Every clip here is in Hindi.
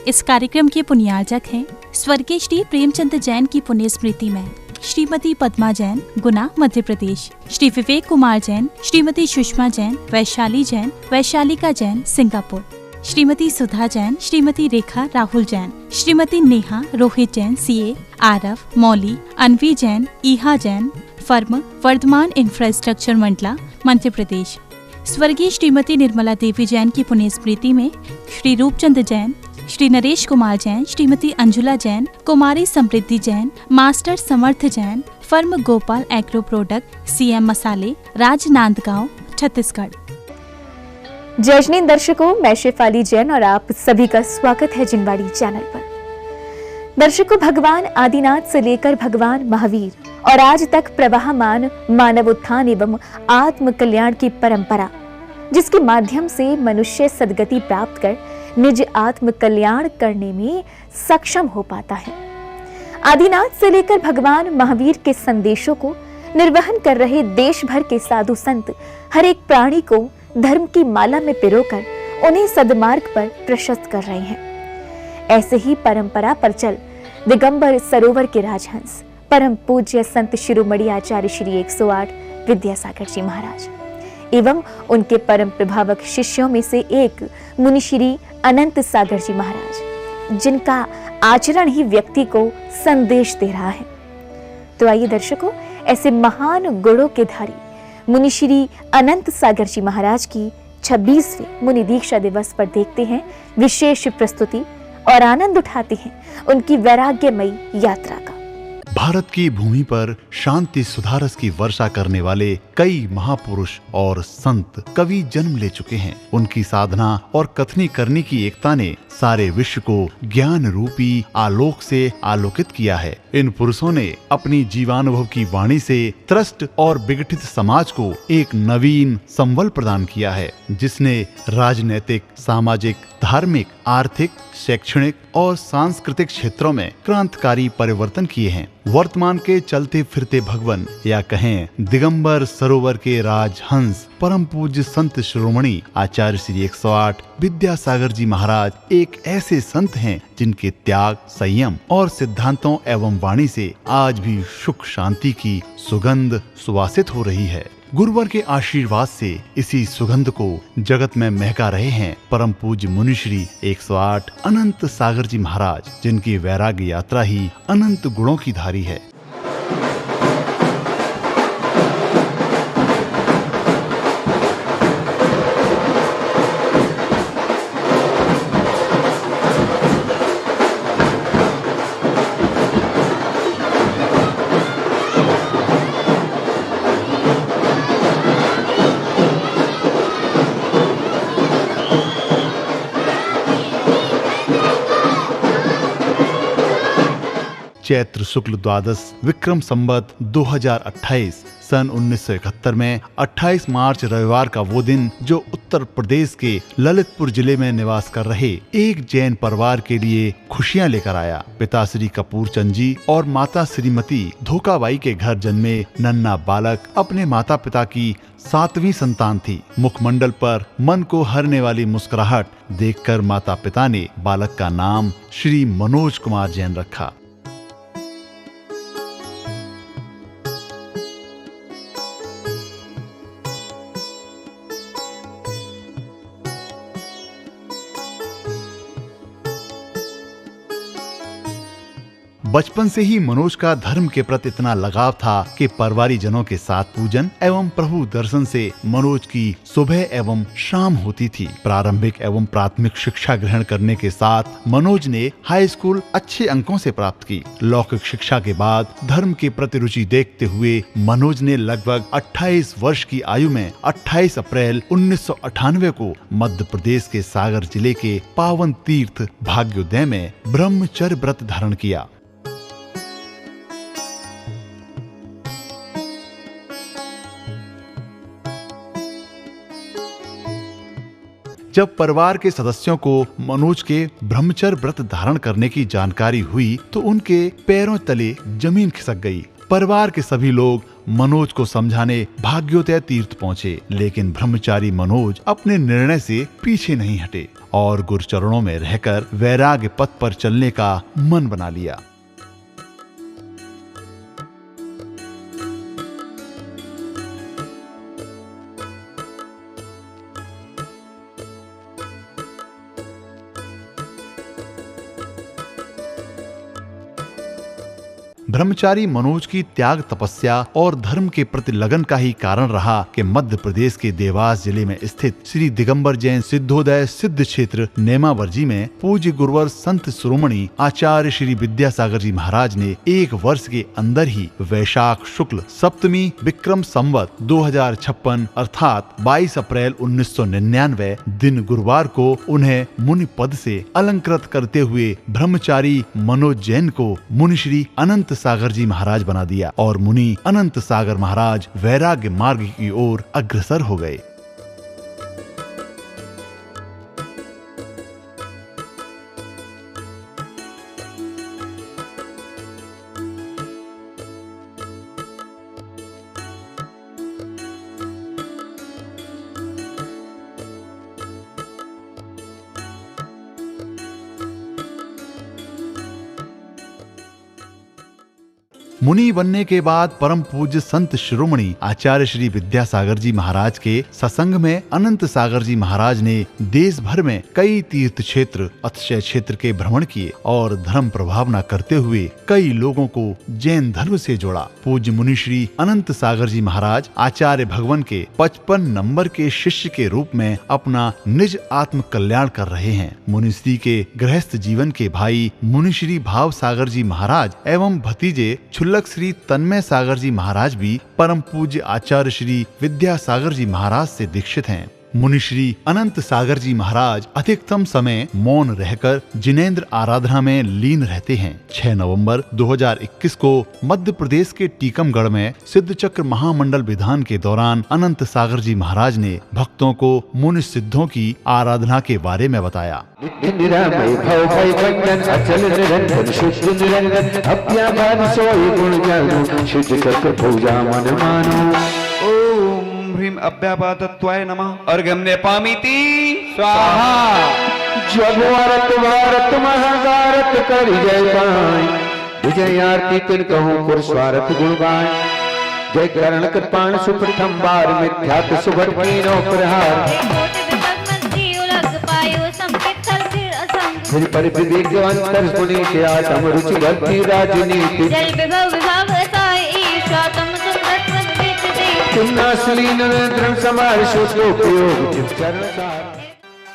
इस कार्यक्रम के पुण्यार्चक हैं स्वर्गीय श्री प्रेमचंद जैन की पुण्य स्मृति में श्रीमती पद्मा जैन, गुना, मध्य प्रदेश, श्री विवेक कुमार जैन, श्रीमती सुषमा जैन, वैशालिका जैन, सिंगापुर, श्रीमती सुधा जैन, श्रीमती रेखा राहुल जैन, श्रीमती नेहा रोहित जैन, सीए, आरव, मौली, अनवी जैन, ईहा जैन, फर्म वर्धमान इंफ्रास्ट्रक्चर मंडला, मध्य प्रदेश। स्वर्गीय श्रीमती निर्मला देवी जैन की पुण्य स्मृति में श्री रूपचंद जैन, श्री नरेश कुमार जैन, श्रीमती अंजुला जैन, कुमारी समृद्धि जैन, मास्टर समर्थ Jain, firm Gopal agro product, CM मसाले, राजनांदगांव, छत्तीसगढ़। जय दर्शकों, मैं शेफाली जैन और आप सभी का स्वागत है जिनवाड़ी चैनल पर। दर्शकों, भगवान आदिनाथ से लेकर भगवान महावीर और आज तक प्रवाहमान मानव उत्थान एवं आत्म कल्याण की परंपरा, जिसके माध्यम से मनुष्य सद्गति प्राप्त कर निज आत्म कल्याण करने में सक्षम हो पाता है। आदिनाथ से लेकर भगवान महावीर के संदेशों को निर्वहन कर रहे देश भर के साधु संत हर एक प्राणी को धर्म की माला में पिरोकर उन्हें सद्मार्ग पर प्रशस्त कर रहे हैं। ऐसे ही परंपरा पर चल दिगंबर सरोवर के राजहंस परम पूज्य संत शिरोमणि आचार्य श्री 108 विद्यासागर जी महाराज एवं उनके परम प्रभावक शिष्यों में से एक मुनि श्री अनंत सागर जी महाराज, जिनका आचरण ही व्यक्ति को संदेश दे रहा है। तो आइए दर्शकों, ऐसे महान गुणों के धारी मुनि श्री अनंत सागर जी महाराज की 26वें मुनि दीक्षा दिवस पर देखते हैं विशेष प्रस्तुति और आनंद उठाते हैं उनकी वैराग्यमयी यात्रा का। भारत की भूमि पर शांति सुधारस की वर्षा करने वाले कई महापुरुष और संत कवि जन्म ले चुके हैं। उनकी साधना और कथनी करने की एकता ने सारे विश्व को ज्ञान रूपी आलोक से आलोकित किया है। इन पुरुषों ने अपनी जीवानुभव की वाणी से त्रस्त और विघटित समाज को एक नवीन संबल प्रदान किया है, जिसने राजनैतिक, सामाजिक, धार्मिक, आर्थिक, शैक्षणिक और सांस्कृतिक क्षेत्रों में क्रांतिकारी परिवर्तन किए हैं। वर्तमान के चलते फिरते भगवान या कहें दिगंबर सरोवर के राजहंस परम पूज्य संत शिरोमणि आचार्य श्री 108 विद्यासागर जी महाराज एक ऐसे संत हैं जिनके त्याग, संयम और सिद्धांतों एवं वाणी से आज भी सुख शांति की सुगंध सुवासित हो रही है। गुरुवर के आशीर्वाद से इसी सुगंध को जगत में महका रहे हैं परम पूज्य मुनि श्री 108 अनंत सागर जी महाराज, जिनकी वैराग्य यात्रा ही अनंत गुणों की धारी है। चैत्र शुक्ल द्वादश विक्रम संवत 2028 सन 1971 में 28 मार्च रविवार का वो दिन जो उत्तर प्रदेश के ललितपुर जिले में निवास कर रहे एक जैन परिवार के लिए खुशियां लेकर आया। पिता श्री कपूर चंद जी और माता श्रीमती धोकाबाई के घर जन्मे नन्हा बालक अपने माता पिता की 7वीं संतान थी। मुखमंडल पर मन को हरने वाली मुस्कुराहट देखकर माता पिता ने बालक का नाम श्री मनोज कुमार जैन रखा। बचपन से ही मनोज का धर्म के प्रति इतना लगाव था कि परिवारी जनों के साथ पूजन एवं प्रभु दर्शन से मनोज की सुबह एवं शाम होती थी। प्रारंभिक एवं प्राथमिक शिक्षा ग्रहण करने के साथ मनोज ने हाई स्कूल अच्छे अंकों से प्राप्त की। लौकिक शिक्षा के बाद धर्म के प्रति रुचि देखते हुए मनोज ने लगभग 28 वर्ष की आयु में 28 अप्रैल 1998 को मध्य प्रदेश के सागर जिले के पावन तीर्थ भाग्योदय में ब्रह्मचर्य व्रत धारण किया। जब परिवार के सदस्यों को मनोज के ब्रह्मचर्य व्रत धारण करने की जानकारी हुई तो उनके पैरों तले जमीन खिसक गई। परिवार के सभी लोग मनोज को समझाने भाग्योदय तीर्थ पहुँचे, लेकिन ब्रह्मचारी मनोज अपने निर्णय से पीछे नहीं हटे और गुरुचरणों में रहकर वैराग्य पथ पर चलने का मन बना लिया। ब्रह्मचारी मनोज की त्याग, तपस्या और धर्म के प्रति लगन का ही कारण रहा कि मध्य प्रदेश के देवास जिले में स्थित श्री दिगंबर जैन सिद्धोदय सिद्ध क्षेत्र नेमावर्जी में पूज्य गुरुवर संत शिरोमणि आचार्य श्री विद्यासागर जी महाराज ने 1 वर्ष के अंदर ही वैशाख शुक्ल सप्तमी विक्रम संवत 2056 अर्थात 22 अप्रैल 1999 दिन गुरुवार को उन्हें मुनि पद से अलंकृत करते हुए ब्रह्मचारी मनोज जैन को मुनि श्री अनंत सागर जी महाराज बना दिया और मुनि अनंत सागर महाराज वैराग्य मार्ग की ओर अग्रसर हो गए। मुनि बनने के बाद परम पूज्य संत शिरोमणि आचार्य श्री विद्यासागर जी महाराज के सत्संग में अनंत सागर जी महाराज ने देश भर में कई तीर्थ क्षेत्र, अतिशय क्षेत्र के भ्रमण किए और धर्म प्रभावना करते हुए कई लोगों को जैन धर्म से जोड़ा। पूज्य मुनि श्री अनंत सागर जी महाराज आचार्य भगवान के 55 नंबर के शिष्य के रूप में अपना निज आत्म कल्याण कर रहे हैं। मुनिश्री के गृहस्थ जीवन के भाई मुनि श्री भाव सागर जी महाराज एवं भतीजे छुल्लक श्री तन्मय सागर जी महाराज भी परम पूज्य आचार्य श्री विद्यासागर जी महाराज से दीक्षित हैं। मुनि श्री अनंत सागर जी महाराज अधिकतम समय मौन रहकर जिनेंद्र आराधना में लीन रहते हैं। 6 नवंबर 2021 को मध्य प्रदेश के टीकमगढ़ में सिद्ध चक्र महामंडल विधान के दौरान अनंत सागर जी महाराज ने भक्तों को मुनि सिद्धों की आराधना के बारे में बताया। ह्रीम अभ्यापातत्वाय नमः अर्घ्यं पामीति स्वाहा। जब भारत महाभारत कर जय पाए विजय आरती तिन कहूँ पुर स्वार्थ गुण गाय। जय करण कृपाण सुप्रथम बार मिथ्यात सुभट कीनो प्रहार। फिर परिविद्यवंतर सुनी के आत्म रुचि भक्ति राजनीति। जल विभव विभाग साई ईशा तम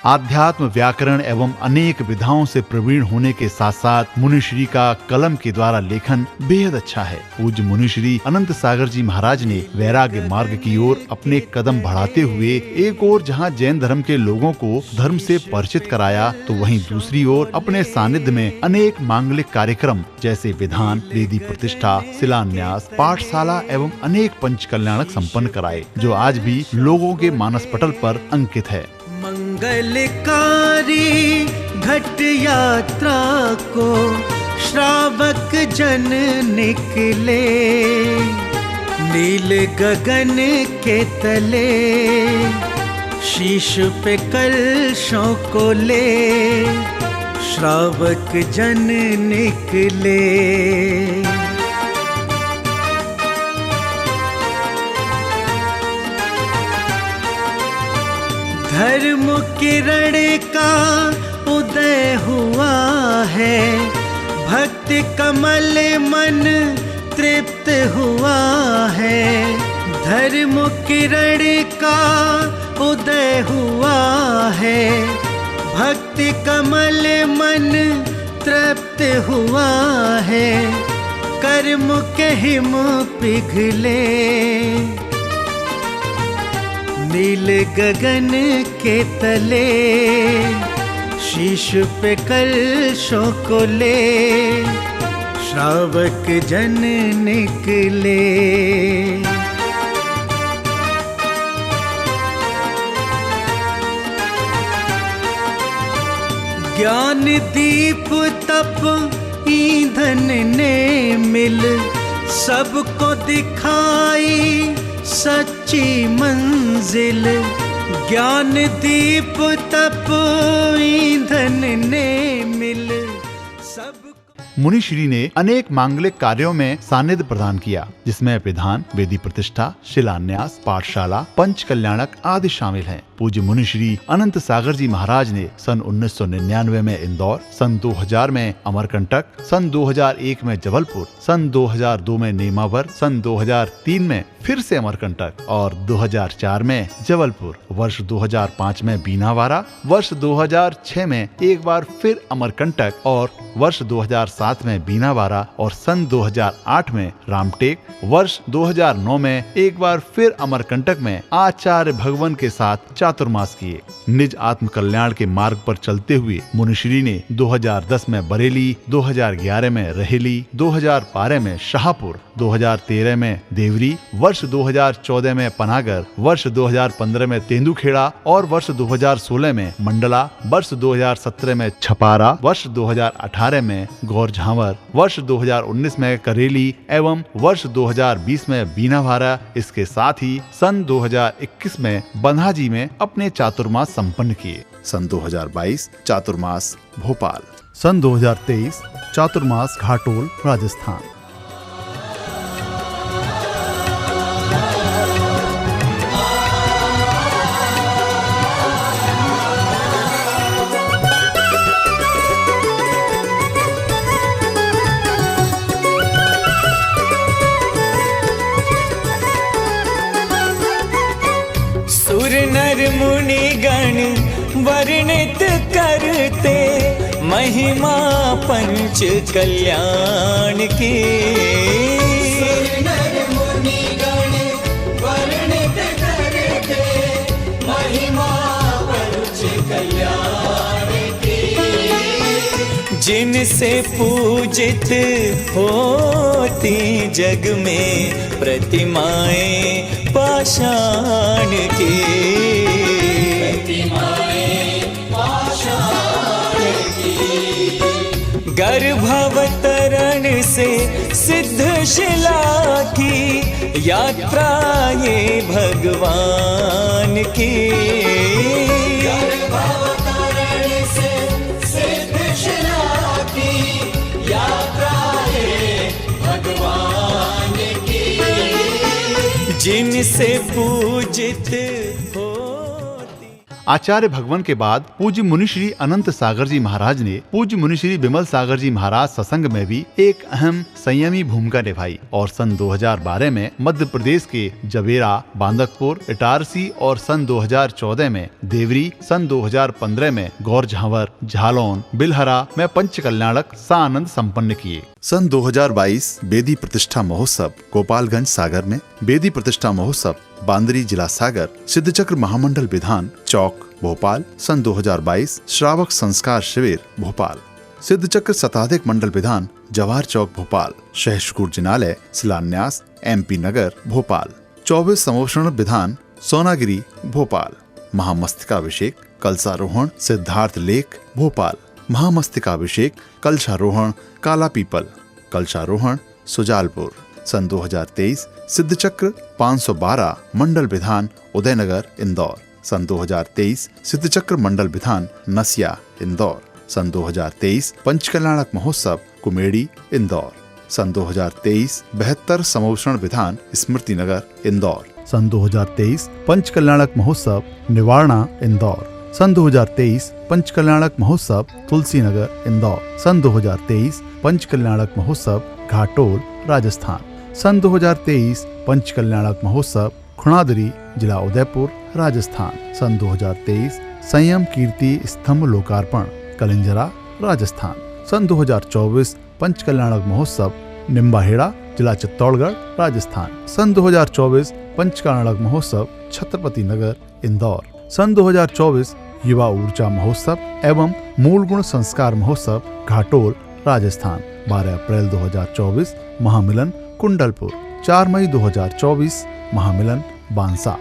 आध्यात्म, व्याकरण एवं अनेक विधाओं से प्रवीण होने के साथ साथ मुनिश्री का कलम के द्वारा लेखन बेहद अच्छा है। पूज्य मुनिश्री अनंत सागर जी महाराज ने वैराग्य मार्ग की ओर अपने कदम बढ़ाते हुए एक ओर जहां जैन धर्म के लोगों को धर्म से परिचित कराया, तो वहीं दूसरी ओर अपने सानिध्य में अनेक मांगलिक कार्यक्रम जैसे विधान, वेदी प्रतिष्ठा, शिलान्यास, पाठशाला एवं अनेक पंच कल्याणक संपन्न कराए, जो आज भी लोगों के मानस पटल पर अंकित है। मंगलकारी घट यात्रा को श्रावक जन निकले, नील गगन के तले शीश पे कलशों को ले श्रावक जन निकले। धर्म किरण का उदय हुआ है, भक्ति कमल मन तृप्त हुआ है। धर्म किरण का उदय हुआ है, भक्ति कमल मन तृप्त हुआ है। कर्म के हिम पिघले, नील गगन के तले शीश पे कलशों को ले श्रावक जन निकले। ज्ञान दीप तप ईंधन ने मिल सबको दिखाई सच्ची मंजिल, ज्ञान दीप तप ईंधन ने मिल सब। मुनि श्री ने अनेक मांगलिक कार्यों में सानिध्य प्रदान किया, जिसमें विधान, वेदी प्रतिष्ठा, शिलान्यास, पाठशाला, पंच कल्याणक आदि शामिल हैं। पूज्य मुनि श्री अनंत सागर जी महाराज ने सन 1999 में इंदौर, सन 2000 में अमरकंटक, सन 2001 में जबलपुर, सन 2002 में नेमावर, सन 2003 में फिर से अमरकंटक और 2004 में जबलपुर, वर्ष 2005 में बीनावारा, वर्ष 2006 में एक बार फिर अमरकंटक और वर्ष 2007 में बीनावारा और सन 2008 में रामटेक, वर्ष 2009 में एक बार फिर अमरकंटक में आचार्य भगवान के साथ चातुर्मास किए। निज आत्म कल्याण के मार्ग पर चलते हुए मुनिश्री ने 2010 में बरेली, 2011 में रहेली, 2012 में शाहपुर, 2013 में देवरी, वर्ष 2014 में पनागर, वर्ष 2015 में तेंदुखेड़ा और वर्ष 2016 में मंडला, वर्ष 2017 में छपारा, वर्ष 2018 में गौर झांवर, वर्ष 2019 में करेली एवं वर्ष 2020 में बीनावारा। इसके साथ ही सन 2021 में बन्हाजी में अपने चातुर्मास संपन्न किए। सन 2022 चातुर्मास भोपाल, सन 2023 चातुर्मास घाटोल राजस्थान। नर मुनि गण वर्णित करते महिमा पंच कल्याण की। नर मुनि गण वर्णित करते महिमा पंच कल्याण की। जिनसे पूजित होती जग में प्रतिमाएं पाषाण की। गर्भावतरण से सिद्ध शिला की यात्रा ये भगवान की। गर्भावतरण से सिद्ध शिला की यात्रा ये भगवान की। जिनसे पूजित आचार्य भगवान के बाद पूज्य मुनिश्री अनंत सागर जी महाराज ने पूज्य मुनिश्री बिमल सागर जी महाराज सत्संग में भी एक अहम संयमी भूमिका निभाई और सन 2012 में मध्य प्रदेश के जवेरा, बांदकपुर, इटारसी और सन 2014 में देवरी, सन 2015 में गौर झांवर, झालौन, बिलहरा में पंच कल्याणक सानंद संपन्न किए। सन 2022 बेदी प्रतिष्ठा महोत्सव गोपालगंज सागर में, बेदी प्रतिष्ठा महोत्सव बांदरी जिला सागर, सिद्ध चक्र महामंडल विधान चौक भोपाल, सन 2022 श्रावक संस्कार शिविर भोपाल, सिद्ध चक्र शताधिक मंडल विधान जवाहर चौक भोपाल, सहशकुर जिनालय शिलान्यास MP नगर भोपाल, 24 समोषण विधान सोनागिरी भोपाल, महामस्तिकाभिषेक कलशारोहण सिद्धार्थ लेक भोपाल, महामस्तिकाभिषेक कलशारोहण काला पीपल, कलशारोहण सुजालपुर। सन 2023 सिद्ध चक्र 512 मंडल विधान उदयनगर इंदौर, सन 2023 सिद्ध चक्र मंडल विधान नसिया इंदौर, सन 2023 पंचकल्याणक महोत्सव कुमेड़ी इंदौर, सन 2023 72 समोषण विधान स्मृति नगर इंदौर, सन 2023 पंचकल्याणक महोत्सव निवारणा इंदौर, सन 2023 पंचकल्याणक महोत्सव तुलसी नगर इंदौर, सन 2023 पंचकल्याणक महोत्सव घाटोल राजस्थान, सन 2023 पंचकल्याणक महोत्सव खुणादरी जिला उदयपुर राजस्थान, सन 2023 संयम कीर्ति स्तंभ लोकार्पण कलिंजरा राजस्थान, सन 2024 पंचकल्याणक महोत्सव निम्बाहेड़ा जिला चित्तौड़गढ़ राजस्थान, सन 2024 पंचकल्याणक महोत्सव छत्रपति नगर इंदौर, सन 2024 युवा ऊर्जा महोत्सव एवं मूल गुण संस्कार महोत्सव घाटोल राजस्थान, 12 अप्रैल 2024 महामिलन कुंडलपुर, 4 मई 2024 महामिलन बांसा।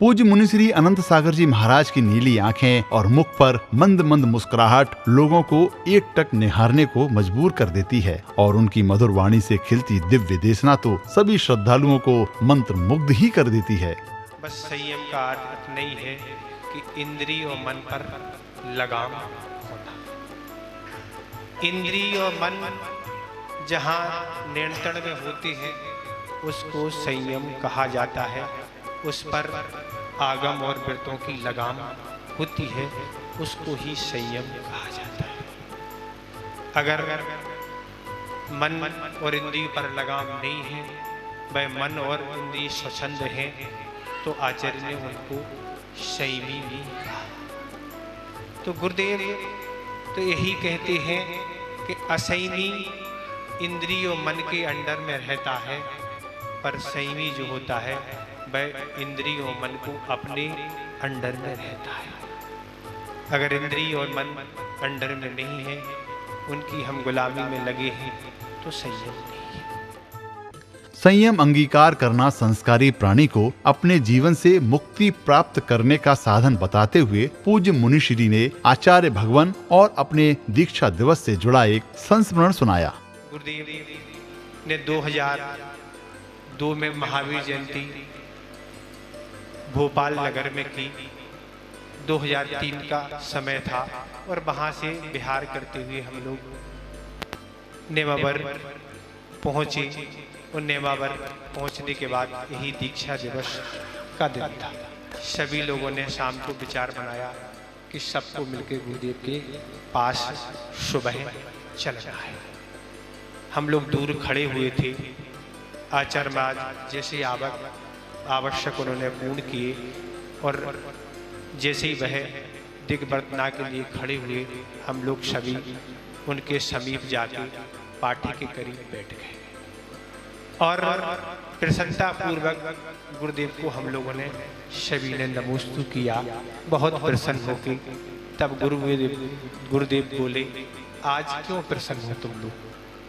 पूज्य मुनिश्री अनंत सागर जी महाराज की नीली आंखें और मुख पर मंद मंद मुस्कुराहट लोगों को एकटक निहारने को मजबूर कर देती है और उनकी मधुर वाणी से खिलती दिव्य देशना तो सभी श्रद्धालुओं को मंत्र मुग्ध ही कर देती है। बस संयम का अर्थ नहीं है कि इंद्रिय और मन पर लगाम होना। इंद्रिय और मन जहाँ नियंत्रण में होते हैं उसको संयम कहा जाता है। उस पर आगम और व्रतों की लगाम होती है, उसको ही संयम कहा जाता है। अगर मन और इंद्रिय पर लगाम नहीं है, वह मन और इंद्रिय स्वच्छंद हैं, तो आचार्य ने उनको संयमी भी कहा। तो गुरुदेव तो यही कहते हैं कि असंयमी इंद्रिय और मन के अंडर में रहता है, पर संयमी जो होता है वह इंद्रिय और मन को अपने अंडर में रहता है। अगर इंद्रिय और मन अंडर में नहीं है, उनकी हम गुलामी में लगे हैं, तो संयम नहीं है। संयम अंगीकार करना संस्कारी प्राणी को अपने जीवन से मुक्ति प्राप्त करने का साधन बताते हुए पूज्य मुनिश्री ने आचार्य भगवान और अपने दीक्षा दिवस से जुड़ा एक संस्मरण सुनाया। गुरुदेव ने 2002 में महावीर जयंती भोपाल नगर में की। 2003 का समय था और वहाँ से बिहार करते हुए हम लोग नेमावर पहुँचे और नेमावर पहुँचने के बाद यही दीक्षा दिवस का दिन था। सभी लोगों ने शाम को विचार बनाया कि सबको मिलकर गुरुदेव के पास सुबह चलना है। हम लोग दूर खड़े हुए थे। आचार्य महाराज जैसे आवश्यक उन्होंने पूर्ण किए और जैसे ही वह दिग्वर्तना के लिए खड़े हुए, हम लोग सभी उनके समीप जाके पाठी के करीब बैठ गए और प्रसन्नता पूर्वक गुरुदेव को हम लोगों ने सभी ने नमोस्तु किया, बहुत प्रसन्न होके। तब गुरुदेव बोले, आज क्यों प्रसन्न हो तुम लोग,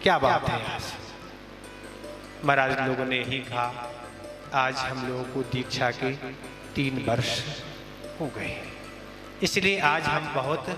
क्या बात है? आज महाराज लोगों ने यही कहा, आज हम लोगों को दीक्षा के 3 वर्ष हो गए, इसलिए आज हम बहुत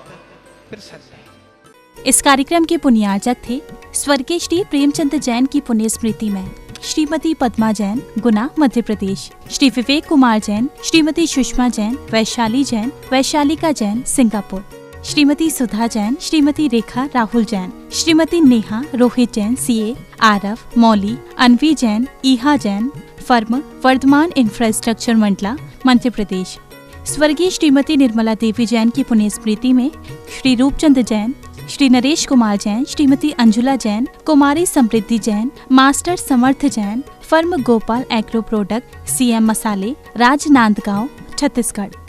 प्रसन्न हैं। इस कार्यक्रम के पुण्यार्चक थे स्वर्गीय श्री प्रेमचंद जैन की पुण्य स्मृति में श्रीमती पद्मा जैन, गुना, मध्य प्रदेश, श्री विवेक कुमार जैन, श्रीमती सुषमा जैन, वैशाली जैन, वैशालिका जैन, सिंगापुर, श्रीमती सुधा जैन, श्रीमती रेखा राहुल जैन, श्रीमती नेहा रोहित जैन, सीए, आरव, मौली, अनवी जैन, ईहा जैन, फर्म वर्धमान इंफ्रास्ट्रक्चर मंडला, मध्य प्रदेश। स्वर्गीय श्रीमती निर्मला देवी जैन की पुण्य स्मृति में श्री रूपचंद जैन, श्री नरेश कुमार जैन, श्रीमती अंजुला जैन, कुमारी समृद्धि जैन, मास्टर समर्थ Jain, firm Gopal agro product, CM मसाले, राजनांदगांव, छत्तीसगढ़।